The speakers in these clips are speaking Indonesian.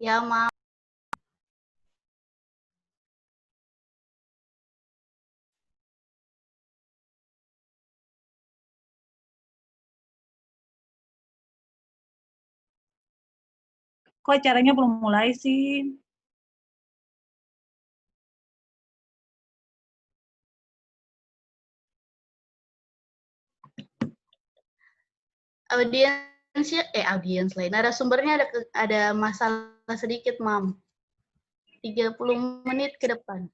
Ya, Mam. Kok acaranya belum mulai sih? Audiens lain. Narasumbernya ada masalah sedikit, Mam. 30 menit ke depan.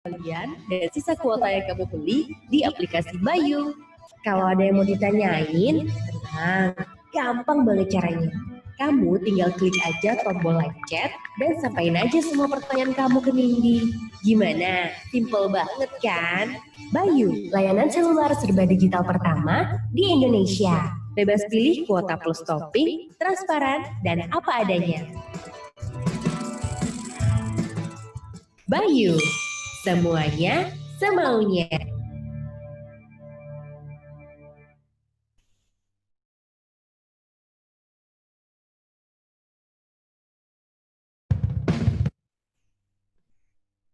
pembelian dan sisa kuota yang kamu beli di aplikasi Bayu. Kalau ada yang mau ditanyain, tenang, gampang banget caranya. Kamu tinggal klik aja tombol live chat dan sampaikan aja semua pertanyaan kamu ke Nindi. Gimana? Simple banget kan? Bayu, layanan seluler serba digital pertama di Indonesia. Bebas pilih kuota plus topping, transparan, dan apa adanya. Bayu, semuanya semaunya.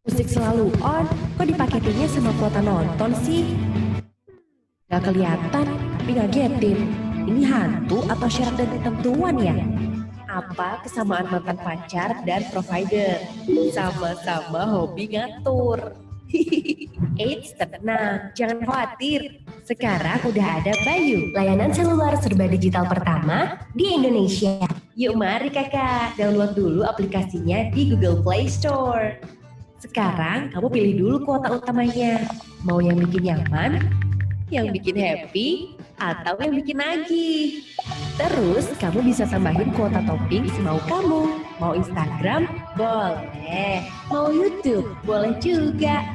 Musik selalu on, kok dipaketinnya sama kuota nonton sih? Gak kelihatan, tapi ngagetin. Ini hantu atau syarat dan ketentuan ya? Apa kesamaan mantan pacar dan provider? Sama-sama hobi ngatur. Eits, tenang, jangan khawatir. Sekarang udah ada Bayu, layanan seluler serba digital pertama di Indonesia. Yuk mari kakak, download dulu aplikasinya di Google Play Store. Sekarang kamu pilih dulu kuota utamanya. Mau yang bikin nyaman, yang bikin happy, atau yang bikin nagih. Terus kamu bisa tambahin kuota topping semau kamu. Mau Instagram? Boleh. Mau YouTube? Boleh juga.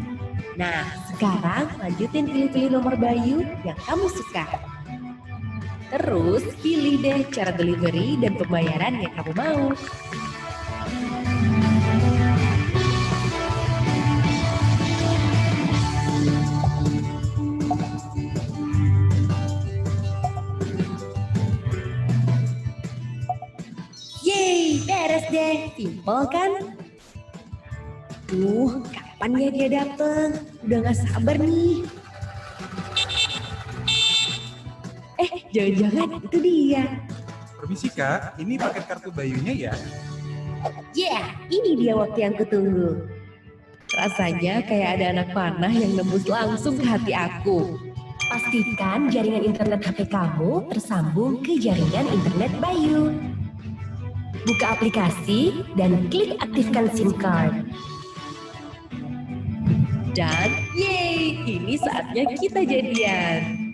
Nah, sekarang lanjutin pilih-pilih nomor Bayu yang kamu suka. Terus pilih deh cara delivery dan pembayaran yang kamu mau. Yeay, beres deh. Simple kan? Kapan ya dia dateng? Udah gak sabar nih. Jangan-jangan itu dia. Permisi Kak, ini paket kartu Bayunya ya? Ini dia waktu yang kutunggu. Rasanya kayak ada anak panah yang nembus langsung ke hati aku. Pastikan jaringan internet HP kamu tersambung ke jaringan internet Bayu. Buka aplikasi dan klik aktifkan SIM card. Dan yeay, ini saatnya kita jadian.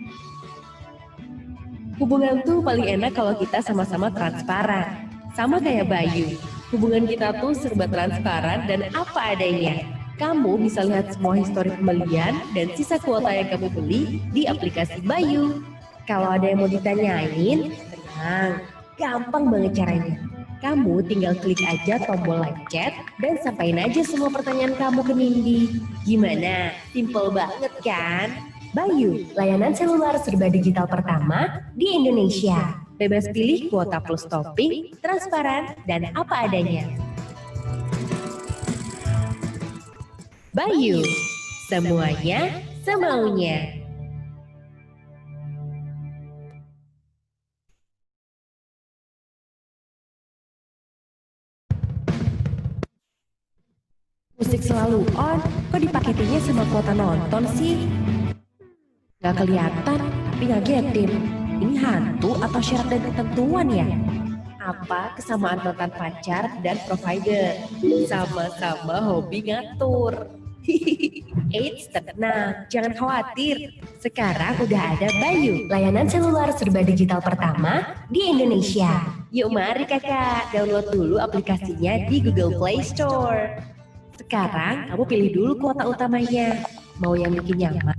Hubungan tuh paling enak kalau kita sama-sama transparan. Sama kayak Bayu, hubungan kita tuh serba transparan dan apa adanya. Kamu bisa lihat semua histori pembelian dan sisa kuota yang kamu beli di aplikasi Bayu. Kalau ada yang mau ditanyain, tenang, gampang banget caranya. Kamu tinggal klik aja tombol live chat dan sampaikan aja semua pertanyaan kamu ke Nindi. Gimana? Simple banget kan? Bayu, layanan seluler serba digital pertama di Indonesia. Bebas pilih kuota plus topping, transparan, dan apa adanya. Bayu, semuanya semaunya. Musik selalu on, kok dipaketinnya sama kuota nonton sih? Gak kelihatan, tapi ngagetin. Ini hantu atau syarat dan ketentuan ya? Apa kesamaan mantan pacar dan provider? Sama-sama hobi ngatur. Eits, tenang, jangan khawatir. Sekarang udah ada Bayu, layanan seluler serba digital pertama di Indonesia. Yuk mari kakak, download dulu aplikasinya di Google Play Store. Sekarang kamu pilih dulu kuota utamanya. Mau yang bikin nyaman,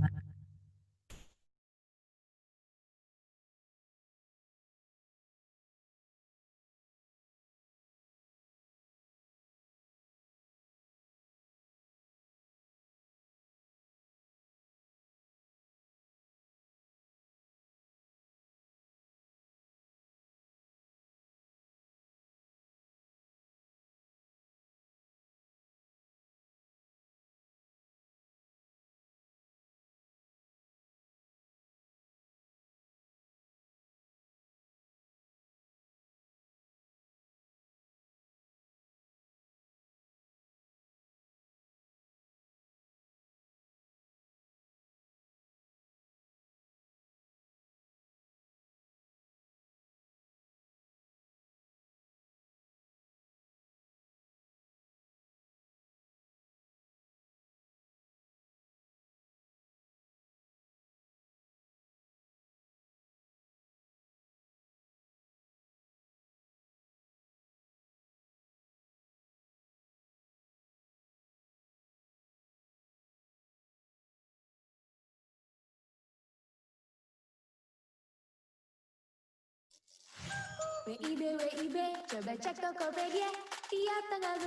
WIB, coba cek Tokopedia. Tiap tanggal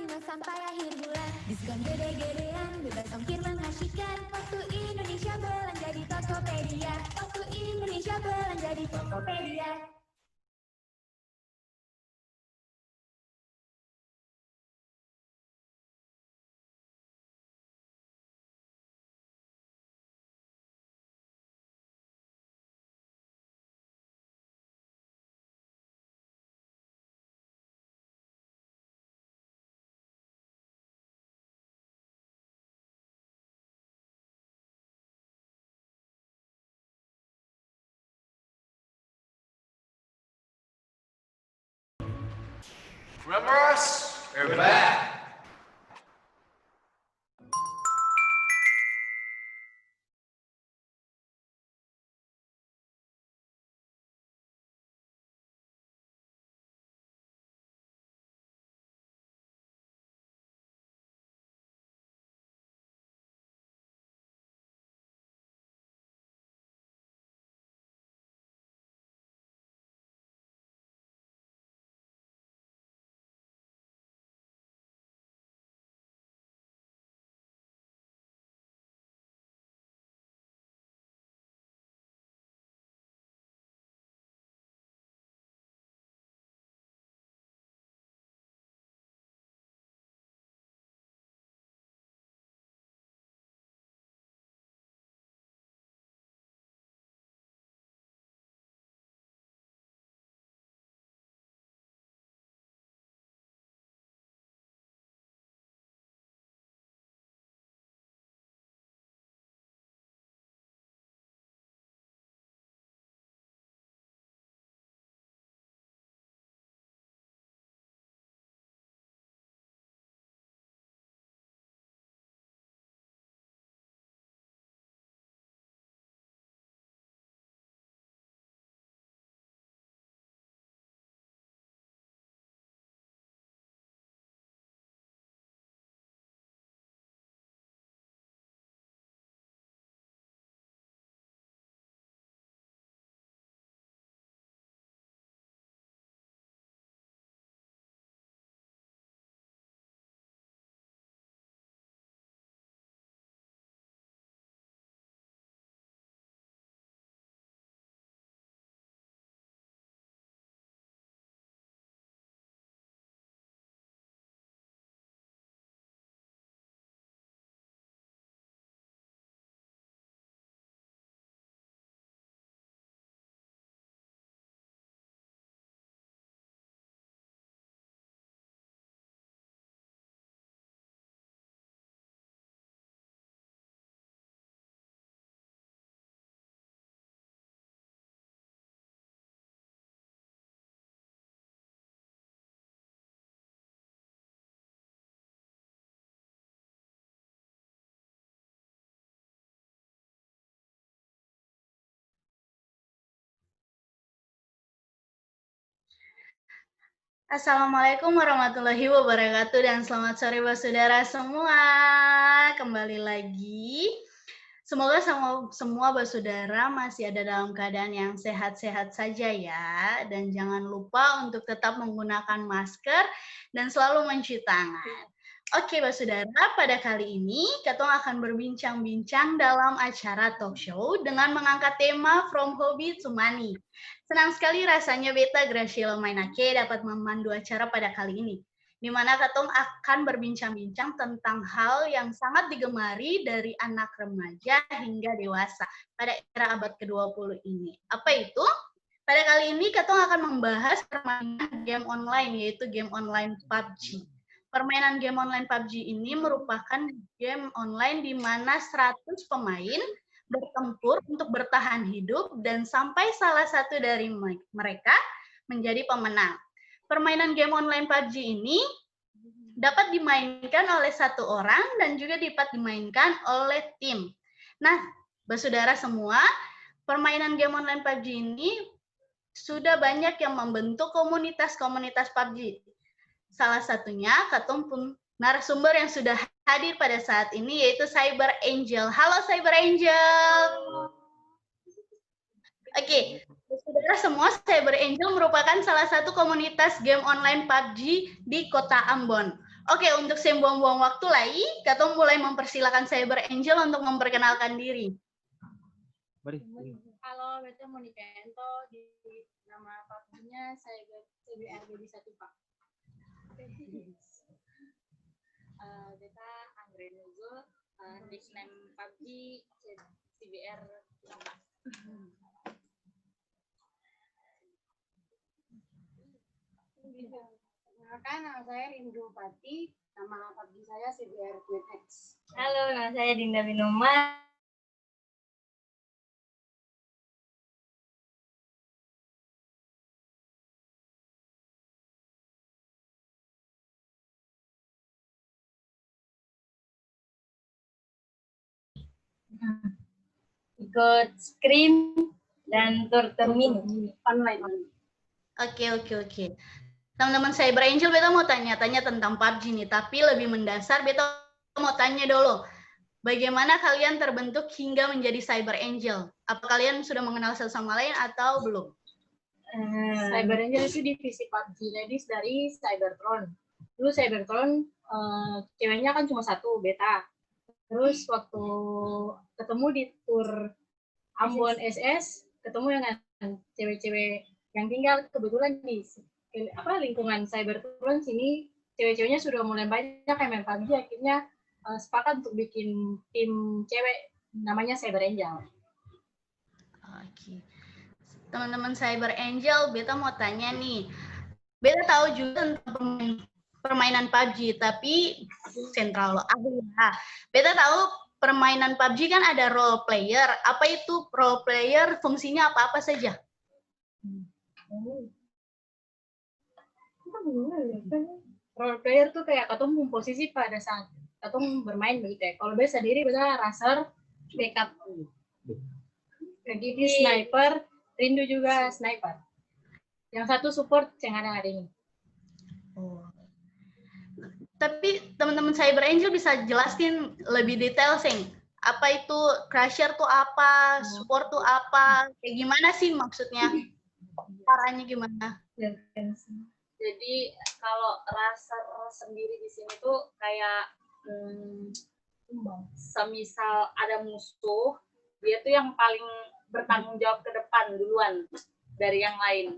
25 sampai akhir bulan. Diskon gede-gedean, bebas ongkir mengasihkan. Waktu Indonesia belanja di Tokopedia. Waktu Indonesia belanja di Tokopedia. Remember us? We're back. Assalamualaikum warahmatullahi wabarakatuh dan selamat sore saudara semua. Kembali lagi. Semoga semua saudara masih ada dalam keadaan yang sehat-sehat saja ya. Dan jangan lupa untuk tetap menggunakan masker dan selalu mencuci tangan. Oke, saudara, pada kali ini Katong akan berbincang-bincang dalam acara talk show dengan mengangkat tema From Hobby to Money. Senang sekali rasanya Beta Graciela Mainake dapat memandu acara pada kali ini, di mana Katong akan berbincang-bincang tentang hal yang sangat digemari dari anak remaja hingga dewasa pada era abad ke-20 ini. Apa itu? Pada kali ini Katong akan membahas permainan game online, yaitu game online PUBG. Permainan game online PUBG ini merupakan game online di mana 100 pemain bertempur untuk bertahan hidup dan sampai salah satu dari mereka menjadi pemenang. Permainan game online PUBG ini dapat dimainkan oleh satu orang dan juga dapat dimainkan oleh tim. Nah, saudara semua, permainan game online PUBG ini sudah banyak yang membentuk komunitas-komunitas PUBG. Salah satunya Katong pun narasumber yang sudah hadir pada saat ini yaitu Cyber Angel. Halo Cyber Angel. Oke, Saudara semua, Cyber Angel merupakan salah satu komunitas game online PUBG di kota Ambon. Oke, untuk buang-buang waktu lagi, kita mulai mempersilakan Cyber Angel untuk memperkenalkan diri. Halo, beta Monika Ento, di nama PUBG-nya CBR Baby 1 Pak. Beta Andre Nuzul, nickname PUBG CBR Pak. Perkenalkan, nama saya Rindu Pati, nama PUBG saya CBR Queen X. Halo, nama saya Dinda Binoma. Ikut scrim dan tur-turmin online. Oke. Teman-teman Cyber Angel, beta mau tanya-tanya tentang PUBG nih, tapi lebih mendasar, beta mau tanya dulu. Bagaimana kalian terbentuk hingga menjadi Cyber Angel? Apa kalian sudah mengenal satu sama lain atau belum? Cyber Angel itu divisi PUBG Ladies dari Cybertron. Dulu Cybertron ceweknya kan cuma satu, beta. Terus waktu ketemu di tur Ambon SS, ketemu dengan cewek-cewek yang tinggal kebetulan di lingkungan Cybertron sini, cewek-ceweknya sudah mulai banyak yang main PUBG, akhirnya sepakat untuk bikin tim cewek namanya Cyber Angel. Oke. Teman-teman Cyber Angel, beta mau tanya nih. Beta tahu juga tentang permainan PUBG, tapi sentral ahli. Beta tahu permainan PUBG kan ada role player. Apa itu role player? Fungsinya apa-apa saja? Role player tuh kayak ketemu posisi pada saat ketemu bermain begitu ya. Kalau beta sendiri beta raser, backup. Jadi sniper, Rindu juga sniper. Yang satu support yang ada hari ini. Tapi teman-teman Cyber Angel bisa jelasin lebih detail, Seng. Apa itu crusher tuh apa, support tuh apa, kayak gimana sih maksudnya? Caranya gimana? Jadi kalau raser sendiri di sini tuh kayak semisal ada musuh, dia tuh yang paling bertanggung jawab ke depan duluan dari yang lain.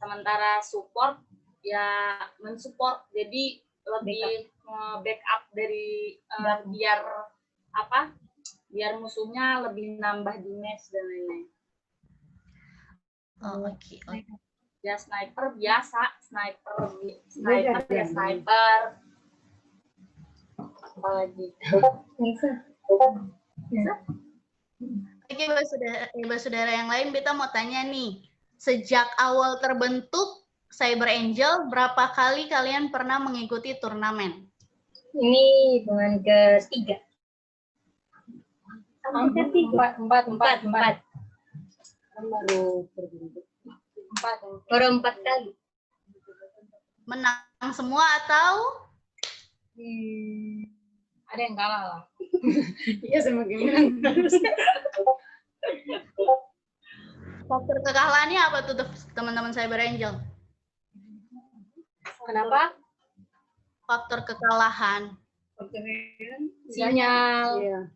Sementara support ya mensupport, jadi lebih backup dari biar musuhnya lebih nambah damage dan lain-lain. Oke. Ya sniper biasa, sniper ya sniper. Apalagi. Oke, saudara yang lain, beta mau tanya nih. Sejak awal terbentuk Cyber Angel, berapa kali kalian pernah mengikuti turnamen? Ini hitungan ketiga. Hampir empat. Baru 4 kali. Menang semua atau? Ada yang kalah lah. Iya, semakin menang terus. Faktor kekalahannya apa tuh teman-teman Cyber Angel? Kenapa? Faktor kekalahan. Sinyal. Iya.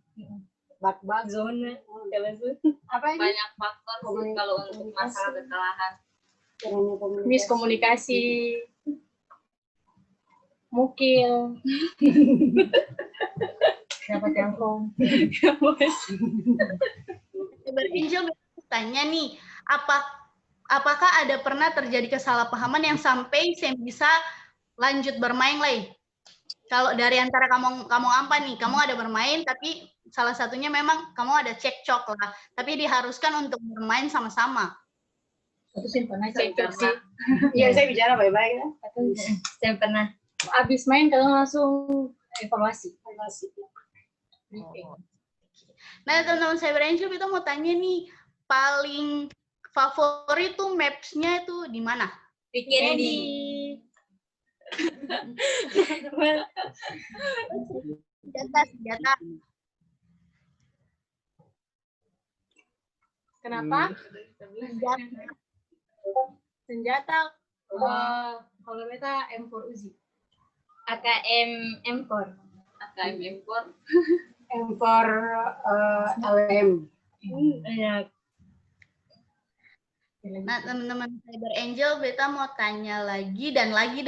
Bug Zona. Apa ini? Banyak faktor sih kalau untuk masalah kekalahan. Miskomunikasi. Mukil. Dapat telepon. Cyber Angel tanya nih, apakah ada pernah terjadi kesalahpahaman yang sampai saya bisa lanjut bermain lagi? Kalau dari antara kamu apa nih? Kamu ada bermain, tapi salah satunya memang kamu ada cekcok lah, tapi diharuskan untuk bermain sama-sama. Itu sih pernah cekcok sih. Iya, saya bicara baik-baik ya. Saya pernah. Abis main kalau langsung evaluasi. Nah, teman-teman Cyber Angel, kita mau tanya nih, paling favorit tuh maps-nya itu di mana? Di Kennedy. Senjata. Kenapa? Senjata kalau beta M4 Uzi. AKM M4. AKM M4. M4 LM. Iya. Nah, teman-teman Cyber Angel, beta mau tanya lagi dan lagi.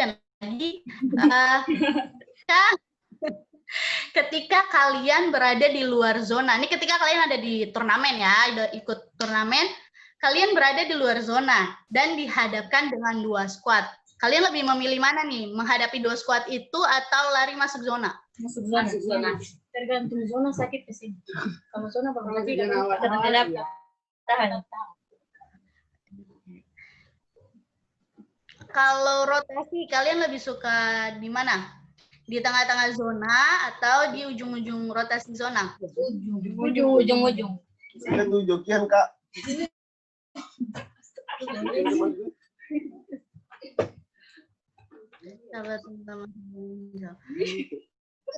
Ketika kalian berada di luar zona, ini ketika kalian ada di turnamen ya, udah ikut turnamen, kalian berada di luar zona dan dihadapkan dengan 2 squad. Kalian lebih memilih mana nih? Menghadapi 2 squad itu atau lari masuk zona? Masuk zona. Tergantung zona sakit ke sini. Kalau zona berarti tahan. Kalau rotasi, kalian lebih suka di mana? Di tengah-tengah zona atau di ujung-ujung rotasi zona? Ujung. Saya tuh jokian, Kak.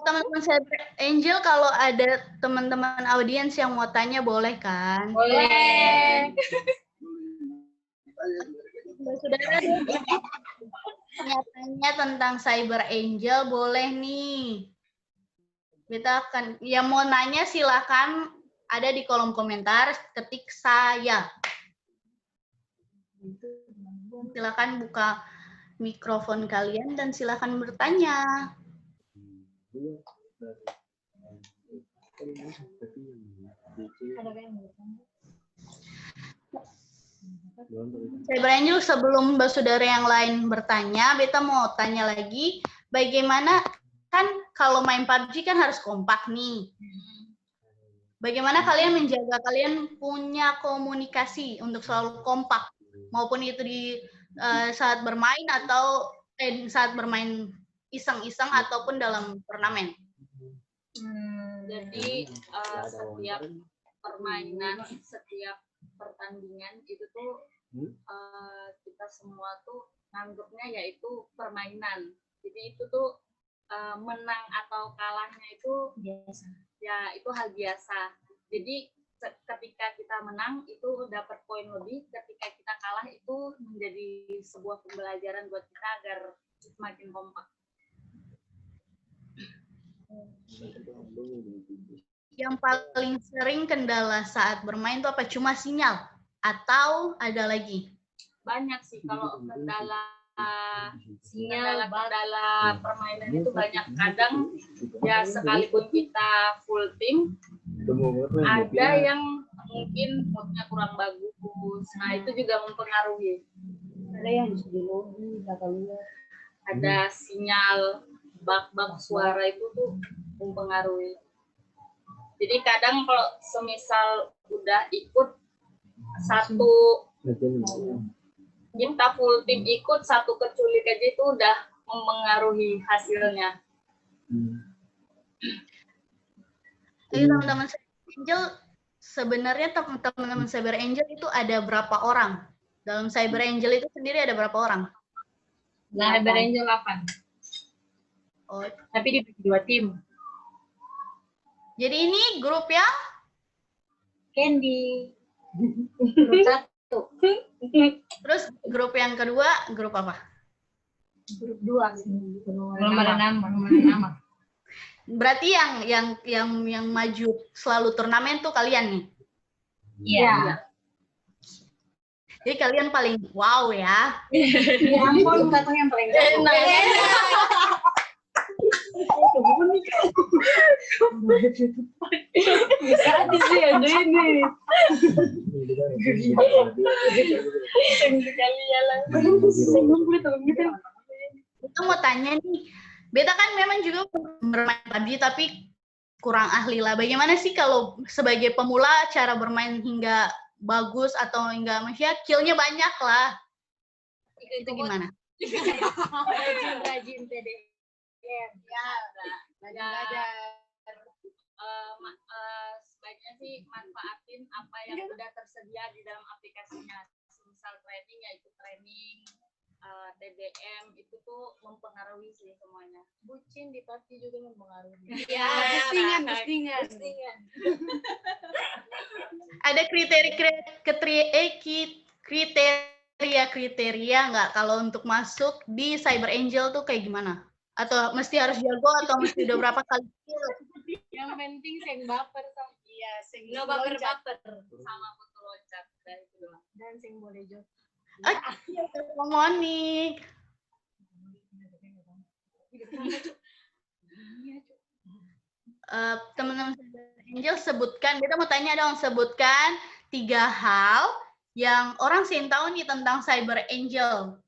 Teman-teman Cyber Angel, kalau ada teman-teman audiens yang mau tanya boleh kan? Boleh. Saudara tanya tentang Cyber Angel boleh nih. Kita akan yang mau nanya silakan ada di kolom komentar, ketik saya. Silakan buka mikrofon kalian dan silakan bertanya. Cyber Angel, sebelum saudara yang lain bertanya, beta mau tanya lagi, bagaimana kan kalau main PUBG kan harus kompak nih. Bagaimana kalian menjaga kalian punya komunikasi untuk selalu kompak, maupun itu di saat bermain atau saat bermain iseng-iseng ataupun dalam turnamen? Jadi setiap permainan, setiap pertandingan itu tuh kita semua tuh nganggapnya yaitu permainan. Jadi itu tuh menang atau kalahnya itu biasa. Ya itu hal biasa. Jadi ketika kita menang itu dapat poin lebih, ketika kita kalah itu menjadi sebuah pembelajaran buat kita agar semakin kompak. Yang paling sering kendala saat bermain itu apa? Cuma sinyal atau ada lagi? Banyak sih kalau kendala sinyal, kendala permainan itu banyak. Kadang ya sekalipun kita full tim, ada yang mungkin moodnya kurang bagus. Nah itu juga mempengaruhi. Ada yang di lobi, ada sinyal, bak-bak suara itu tuh mempengaruhi. Jadi kadang kalau semisal udah ikut satu, kita full tim ikut satu keculik aja itu udah mempengaruhi hasilnya. Jadi teman-teman Cyber Angel, sebenarnya teman-teman Cyber Angel itu ada berapa orang? Dalam Cyber Angel itu sendiri ada berapa orang? Cyber Angel 8. Oh, Tapi dibagi 2 tim. jadi ini grup yang Candy. Grup 1. terus grup yang kedua grup apa? Grup 2. Belum ada nama. Berarti yang maju selalu turnamen tuh kalian nih. Iya. Jadi kalian paling wow ya. Ya ampun, kata yang paling enak. Bisa aja sih ada ini. Kita mau tanya nih, beta kan memang juga bermain PUBG tapi kurang ahli lah. Bagaimana sih kalau sebagai pemula cara bermain hingga bagus atau hingga maksudnya kill-nya banyak lah. Itu gimana? Rajin TD. Sebaiknya sih manfaatin apa yang sudah tersedia di dalam aplikasinya. Misal training yaitu training, TDM itu tuh mempengaruhi sih semuanya. Bucin di PUBG juga mempengaruhi. Ya, Postingan. Ada kriteria nggak kalau untuk masuk di Cyber Angel tuh kayak gimana? Atau mesti harus jago atau mesti udah berapa kali? Yang penting sing baper sama sing No baper-baper sama foto loncat dan itu doang. dan sing boleh joki. Monik. Teman-teman Angel sebutkan, kita mau tanya dong, sebutkan 3 hal yang orang sih tahu nih tentang Cyber Angel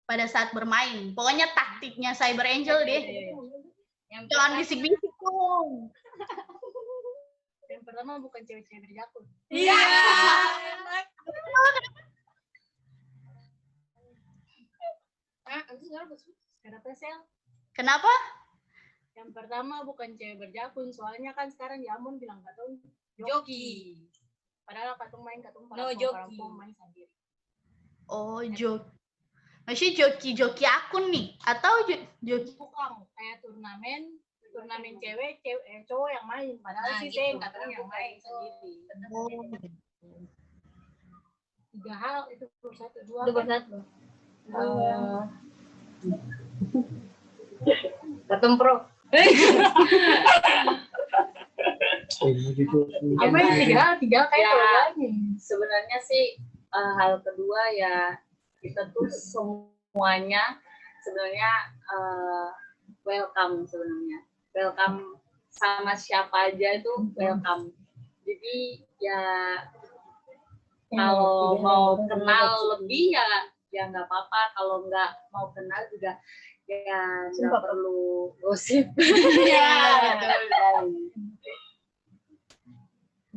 pada saat bermain. Pokoknya taktiknya Cyber Angel deh. Jangan bisik-bisik dong. Yang pertama bukan cewek-cewek berjakun. Iya. Kenapa sel? Kenapa? Yang pertama bukan cewek berjakun, soalnya kan sekarang di Ambon bilang katong Joki. padahal katong main katong No parang main sendiri. Oh, joki. Masih joki akun nih atau joki Bukan kayak turnamen cewek cowok yang main, padahal Nah, sih gitu. saya katong yang main sendiri. 3 hal itu satu, dua. Ketemu pro. Apa yang tiga kayak Ya. lagi. Sebenarnya sih hal kedua ya kita tuh semuanya sebenarnya welcome sebenarnya. Welcome sama siapa aja itu welcome. Jadi ya kalau mau kenal lebih ya nggak apa-apa. Kalau nggak mau kenal juga ya nggak perlu gosip. Iya.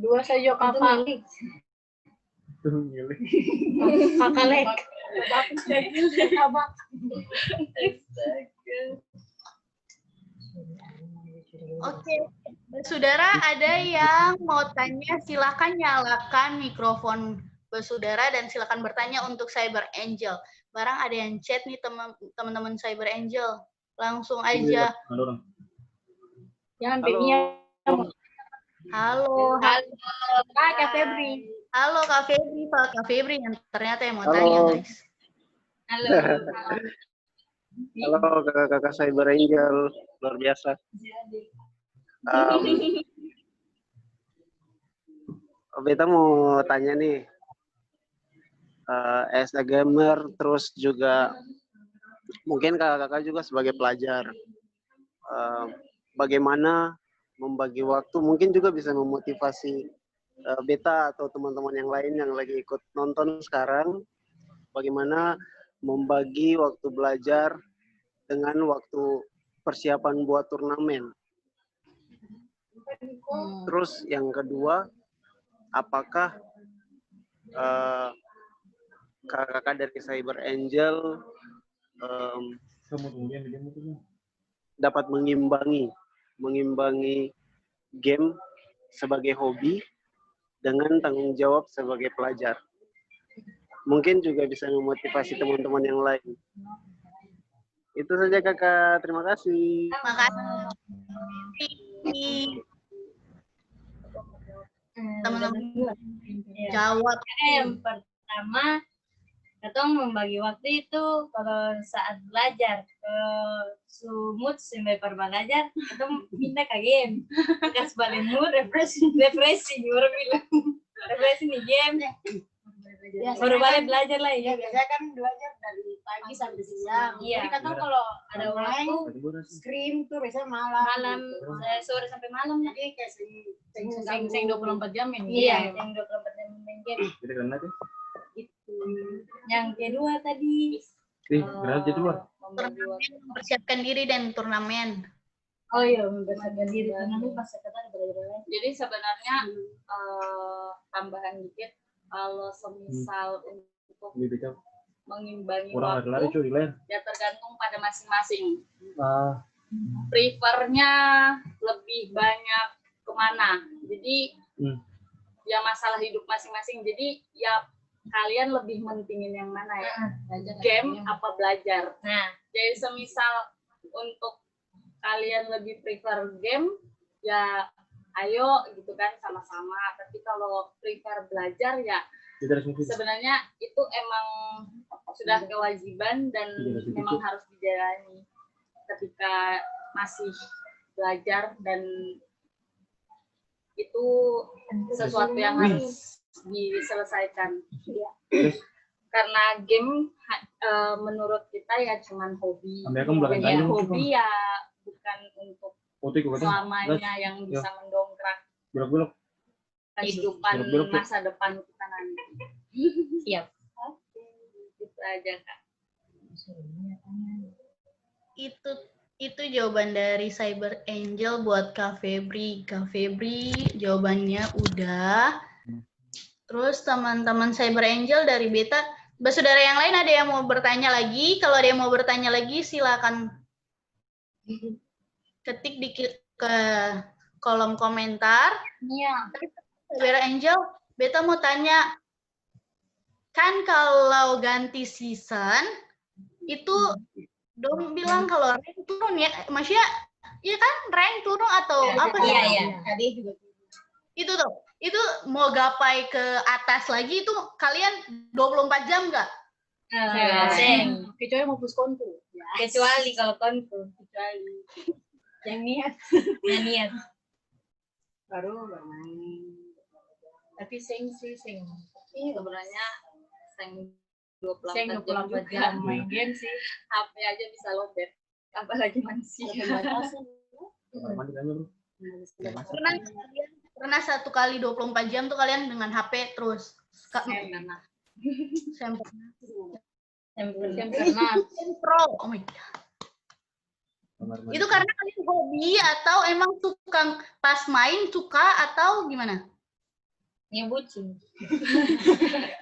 Dua saja kakak. Kakalek. Oke, saudara ada yang mau tanya, silakan nyalakan mikrofon saudara dan silakan bertanya untuk Cyber Angel. Barang ada yang chat nih teman-teman Cyber Angel, langsung aja. Jangan Benia. Halo, Kak Febri. halo Kak Febri, Kak Febri yang ternyata yang mau Halo. tanya guys. Halo. Halo kakak-kakak Cyber Angel, luar biasa. Beta mau tanya nih, as a gamer, terus juga mungkin kakak-kakak juga sebagai pelajar, bagaimana membagi waktu, mungkin juga bisa memotivasi beta atau teman-teman yang lain yang lagi ikut nonton sekarang, bagaimana membagi waktu belajar dengan waktu persiapan buat turnamen. Terus yang kedua, apakah kakak-kakak dari Cyber Angel dapat mengimbangi game sebagai hobi dengan tanggung jawab sebagai pelajar. Mungkin juga bisa memotivasi teman-teman yang lain. Itu saja kakak, terima kasih. Makasih. Teman-teman jawab. Yang pertama, katong membagi waktu itu kalau saat belajar, sumut sampai perbelajar, katong pindah ke game. Kas balik mood, refreshing, orang bilang. Refreshing di game. Baru balik belajar lah ya. Biasanya kan belajar dari pagi sampai siang. Iya. Jadi kadang kalau Ada waktu, screen tuh biasanya malam. sore sampai malam. Jadi kayak sing 24 jam ini. Iya, yang 24 jam main game. Itu. Yang kedua tadi, Mempersiapkan diri dan turnamen. oh iya, mempersiapkan diri. Turnamen pas kata belajar. Jadi sebenarnya tambahan dikit, kalau semisal untuk mengimbangi waktu ya tergantung pada masing-masing. Prefernya lebih banyak kemana. Jadi ya masalah hidup masing-masing. Jadi ya kalian lebih mentingin yang mana ya? Game apa belajar? Nah, Jadi semisal untuk kalian lebih prefer game, ya ayo gitu kan sama-sama. Tapi kalau prefer belajar ya sebenarnya itu emang sudah kewajiban dan memang harus dijalani ketika masih belajar, dan itu sesuatu yang harus diselesaikan. Karena game menurut kita ya cuman hobi. Ya, hobi ya bukan untuk selamanya yang bisa mendongkrak kehidupan masa depan kita nanti. Siap. Itu aja, Kak. Itu jawaban dari Cyber Angel buat Kak Febri. Kak Febri jawabannya udah. Terus teman-teman Cyber Angel dari Beta, saudara yang lain ada yang mau bertanya lagi? Kalau ada yang mau bertanya lagi, silakan ketik ke kolom komentar. Iya. Cyber Angel, Beta mau tanya, kan kalau ganti season itu Dom bilang kalau rank turun ya, maksudnya ya kan rank turun atau apa sih? Iya. Tadi juga itu tuh. Itu mau gapai ke atas lagi itu kalian 24 jam nggak? Kecuali mau plus kontu. Kecuali kalau kontu. Kecuali yang niat. Yang niat. Baru bermain. Tapi sing. Sebenarnya seng 24 jam main game sih. HP aja bisa lobet, apalagi manusia. Pernah satu kali 24 jam tuh kalian dengan HP terus. Pro. Oh my God. Itu karena kalian hobi atau emang suka pas main suka atau gimana? Ini bucin.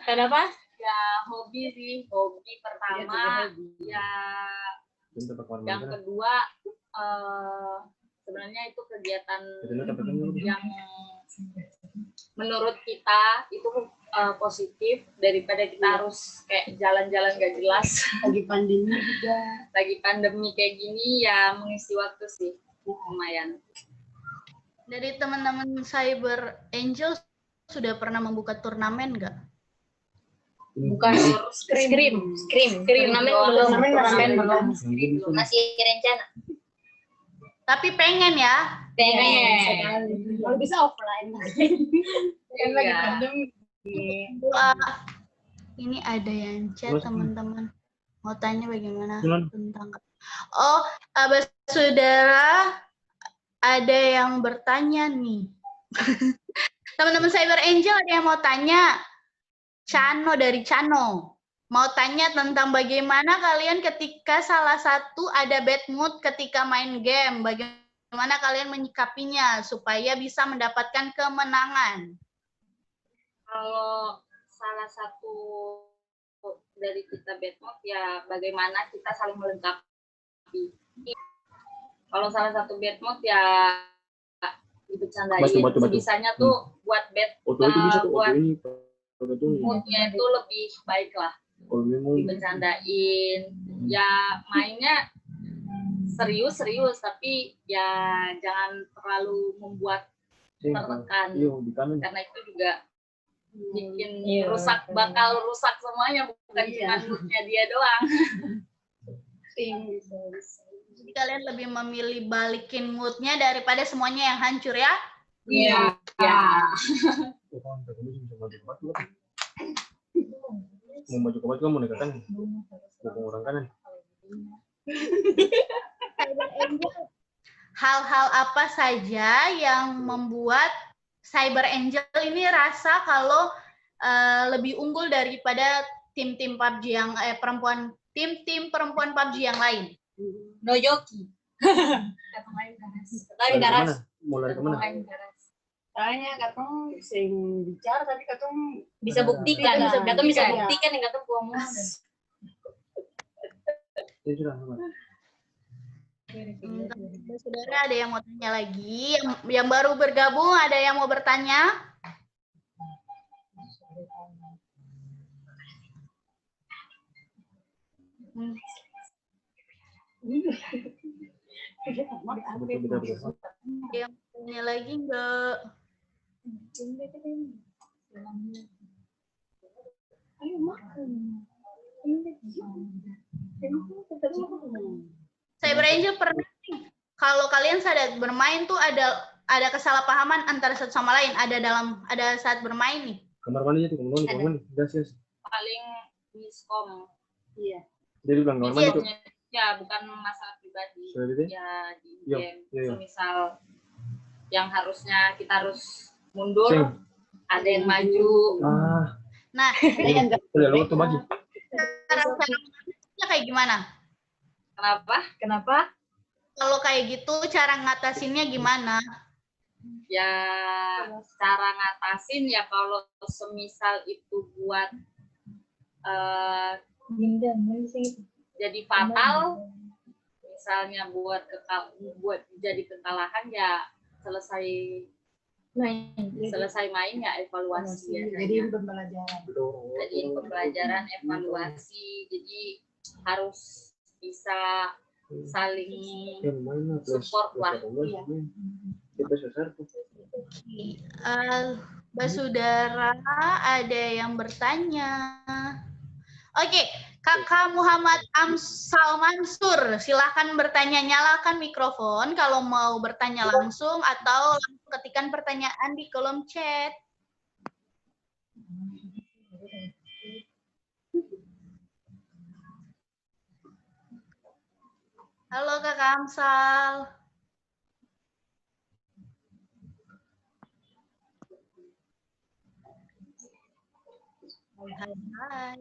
Kenapa? Ya hobi sih, hobi pertama. Ya yang kedua sebenarnya itu kegiatan yang menurut kita itu positif daripada kita harus kayak jalan-jalan gak jelas. Lagi pandemi juga. Lagi pandemi kayak gini ya mengisi waktu sih lumayan. Dari teman-teman Cyber Angel sudah pernah membuka turnamen nggak? Bukan scrim. Turnamen belum. Masih rencana. Tapi pengen ya. Pengen. Kalau bisa offline. Kan lagi pandemi. Ini ada yang chat teman-teman. Mau tanya bagaimana tentang. Saudara, ada yang bertanya nih. Teman-teman Cyber Angel ada yang mau tanya. Chano dari Chano. Mau tanya tentang bagaimana kalian ketika salah satu ada bad mood ketika main game. Bagaimana kalian menyikapinya supaya bisa mendapatkan kemenangan. Kalau salah satu dari kita bad mood ya bagaimana kita saling melengkapi. Kalau salah satu bad mood ya dibercandain. Sebisanya tuh buat moodnya itu lebih baik lah. Dibercandain. Ya mainnya serius tapi ya jangan terlalu membuat tertekan. Karena itu juga bikin bakal rusak semuanya, bukan cuma moodnya dia doang. Jadi kalian lebih memilih balikin moodnya daripada semuanya yang hancur ya? Iya. Mau maju ke maju kamu nekatan, bukan orang kanan. Hal-hal apa saja yang membuat Cyber Angel ini rasa kalau lebih unggul daripada tim-tim PUBG yang tim-tim perempuan PUBG yang lain? No joki. Lari garas. Mau lari kemana? Soalnya katong sing bicara tapi katong bisa buktikan. Katong bisa buktikan yang katong buang Saudara ada yang mau tanya lagi? Yang baru bergabung ada yang mau bertanya? Yang tanya lagi enggak? Cyber Angel pernah nih, kalau kalian saat bermain tuh ada kesalahpahaman antara satu sama lain, ada saat bermain nih. Kamar mandi itu, kamar mandi. Gracias. Paling miskom. Iya. Jadi bilang kamar mandi tuh. Ya, bukan masalah pribadi. Ya, di game. Misal yang harusnya kita harus mundur, ada yang maju. Nah, cara kayak gimana? Kenapa? Kalau kayak gitu cara ngatasinnya gimana? Ya, cara ngatasin ya kalau semisal itu buat jadi fatal, misalnya buat jadi kekalahan ya selesai main ya evaluasi ya. Jadi pembelajaran evaluasi. Jadi harus bisa saling support lah. Basudara ada yang bertanya. Oke, Kakak Muhammad Amsal Mansur, silakan bertanya. Nyalakan mikrofon kalau mau bertanya langsung atau langsung ketikkan pertanyaan di kolom chat. Halo Kakak Amsal. Hai.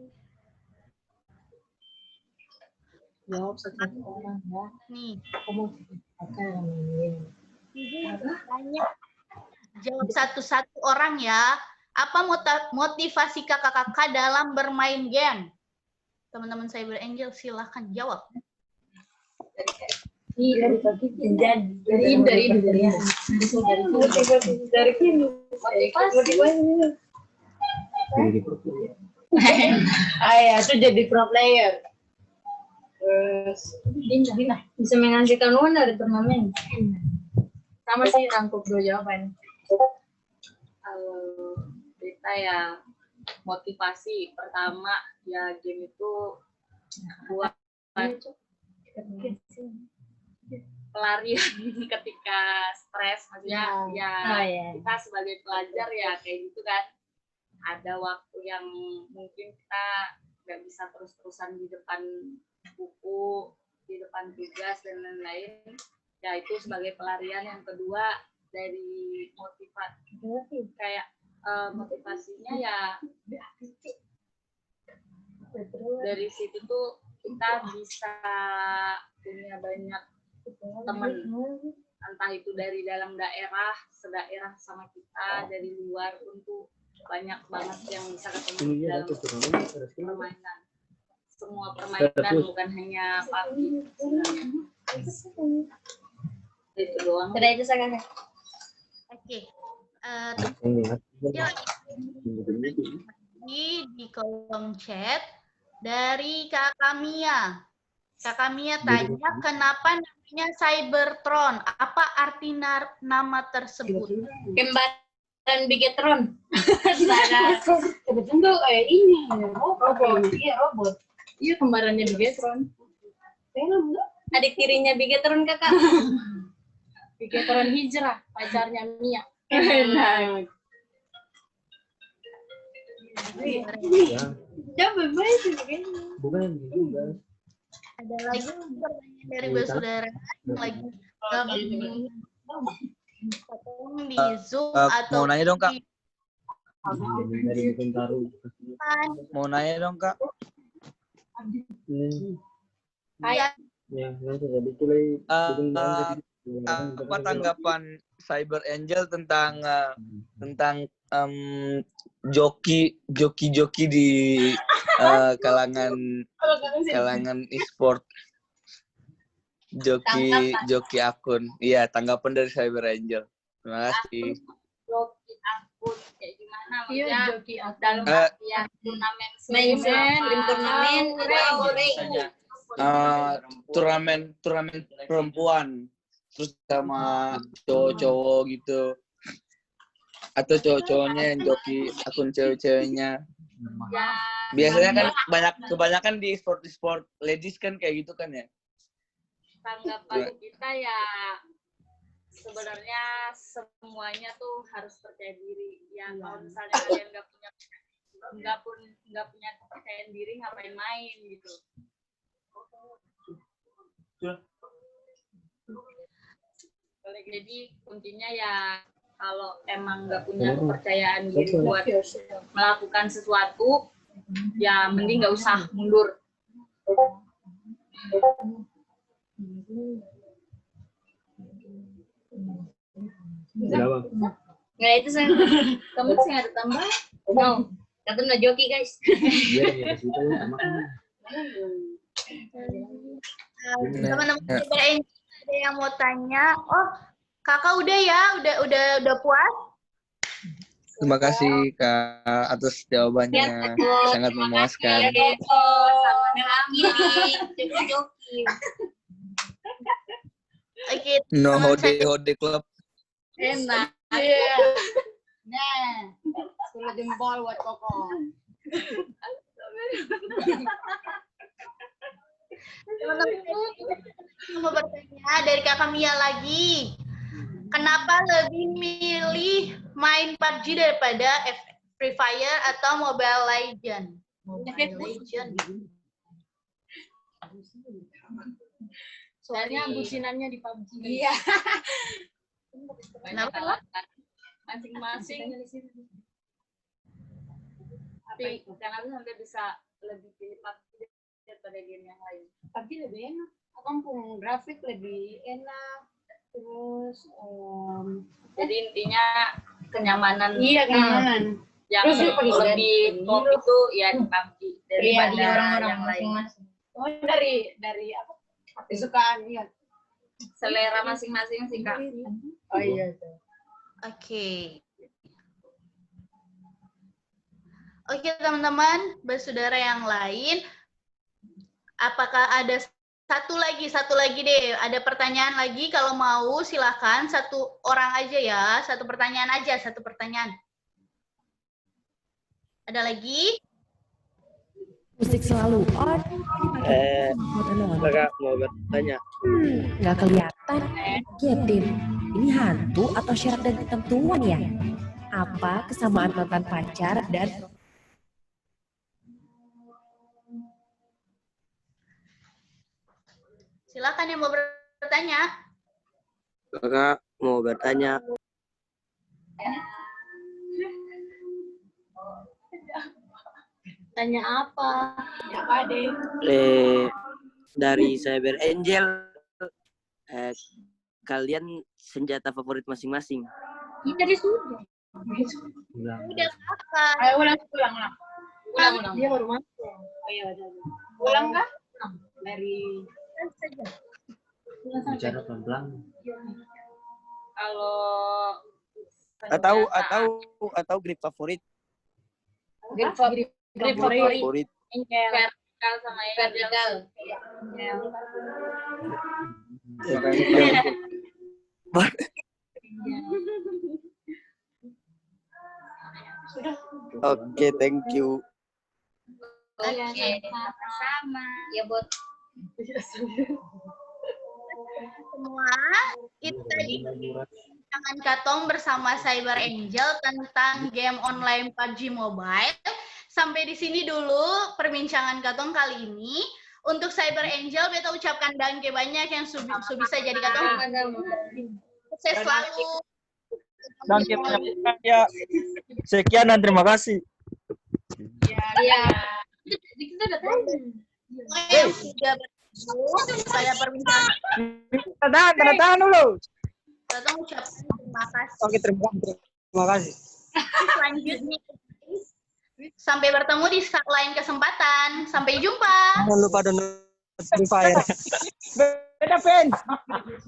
Jawab satu orang ya. Nih. Jawab satu-satu orang ya. Apa motivasi kakak-kakak dalam bermain game? Teman-teman Cyber Angel silahkan jawab. Itu jadi pro player. Terus bisa menghasilkan uang dari turnamen. Sama sih, rangkup dua jawaban. Kita ya motivasi pertama ya game itu buat pelarian ketika stres, maksudnya kita sebagai pelajar ya kayak gitu kan, ada waktu yang mungkin kita nggak bisa terus-terusan di depan buku, di depan tugas dan lain-lain ya, itu sebagai pelarian. Yang kedua dari motivasi kayak motivasinya ya dari situ tuh kita bisa punya banyak teman, entah itu dari dalam daerah, sedaerah sama kita, dari luar pun tuh banyak banget yang bisa ketemu dalam permainan. Semua permainan bukan hanya PUBG sebenarnya. Itu doang. Tidak itu sangat. Oke. Di kolom chat dari Kakak Mia. Kakak Mia tanya kenapa namanya Cybertron? Apa arti nama tersebut? Kembaran Bigetron. Kebetulan tuh ini robot. Iya, robot. Iya, kembarannya Bigetron. Adik tirinya Bigetron, Kakak. Bigetron Hijrah, pacarnya Mia. Coba baik bukan juga. Ada lagi pertanyaan dari Basudara lagi di Zoom atau mau nanya dong Kak. Dari Bintaro. Mau nanya dong Kak. Hai. Ya, nanti jadi kulai. Apa tanggapan Cyber Angel tentang joki di kalangan e-sport, joki akun? Iya, tanggapan dari Cyber Angel. Terima kasih. Joki akun kayak gimana? Iya, joki akun. Dalam artian turnamen turnamen perempuan, terus sama cowok-cowok gitu, atau cowok-cowoknya yang joki akun cewek-ceweknya. Ya Biasanya kan kebanyakan di sport ladies kan kayak gitu kan ya. Tanggapan kita ya sebenarnya semuanya tuh harus percaya diri. Ya kalau misalnya kalian nggak punya kepercayaan diri, ngapain main gitu. Jadi kuncinya ya kalau emang nggak punya kepercayaan diri buat melakukan sesuatu, ya mending nggak usah mundur. Nggak itu saya. Kamu sih ada tambah? No, kata no joki guys. Teman-teman ada yang mau tanya. Oh, kakak udah ya? Udah puas? Terima kasih Kak atas jawabannya. Sangat memuaskan. Oke. No hode club. Enak. Iya. Nah, 10 jempol buat Koko. Mau bertanya dari Kakak Mia lagi. Kenapa lebih milih main PUBG daripada Free Fire atau Mobile Legend? Mobile Legend. Soalnya bucinannya di PUBG. Iya. Kenapa? Masing-masing. Tapi kenapa sampai bisa lebih pilih PUBG daripada game yang lain? PUBG lebih enak. Kampung grafik lebih enak. Terus jadi intinya kenyamanan. Iya, kenyamanan. Yang lebih top itu ya di PUBG daripada orang-orang yang lain. Oh, dari apa? Kesukaan, iya. Selera masing-masing sih, Kak. Oh iya. Oke. Oke, teman-teman, bersaudara yang lain, apakah ada satu lagi deh, ada pertanyaan lagi? Kalau mau silakan satu orang aja ya, satu pertanyaan aja, satu pertanyaan. Ada lagi? Musik selalu on. Kakak mau bertanya. Nggak kelihatan. Yatim, ini hantu atau syarat dan ketentuan ya? Apa kesamaan mantan pacar dan Silakan yang mau bertanya. Kakak mau bertanya. Tanya apa? Ya apa deh? Dari Cyber Angel, kalian senjata favorit masing-masing? Kita sudah. Udah kakak. Ayo ulang. Dia baru masuk. Oh iya, ulang kah? Dari Bicara pelan-pelan. Kalau atau grip favorit? grip favorit. vertikal sama Vertikal. Oke, thank you. Oke, sama. Ya, Bot. Semua, itu tadi perbincangan Katong bersama Cyber Angel tentang game online PUBG Mobile. Sampai di sini dulu perbincangan Katong kali ini. Untuk Cyber Angel, beta ucapkan danke banyak yang bisa jadi Katong. Sukses selalu. Danke banyak ya. Sekian dan terima kasih. Iya. Kita udah tahu. Yang sudah bergabung pada perbincangan. Tanda tangan dulu. Katong ucapkan terima kasih. Oke, terima kasih. Selanjutnya, sampai bertemu di lain kesempatan. Sampai jumpa. Jangan lupa download Free Fire. Beda fans.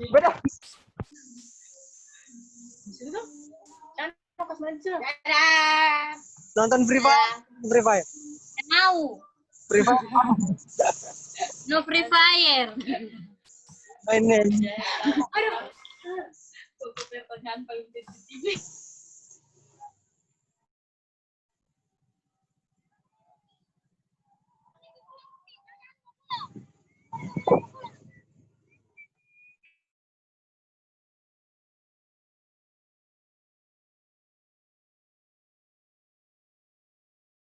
Beda. Dadah. Nonton Free Fire. Free Fire. Mau. Free Fire. No Free Fire. Main. Aduh. Pertanyaan paling sensitif.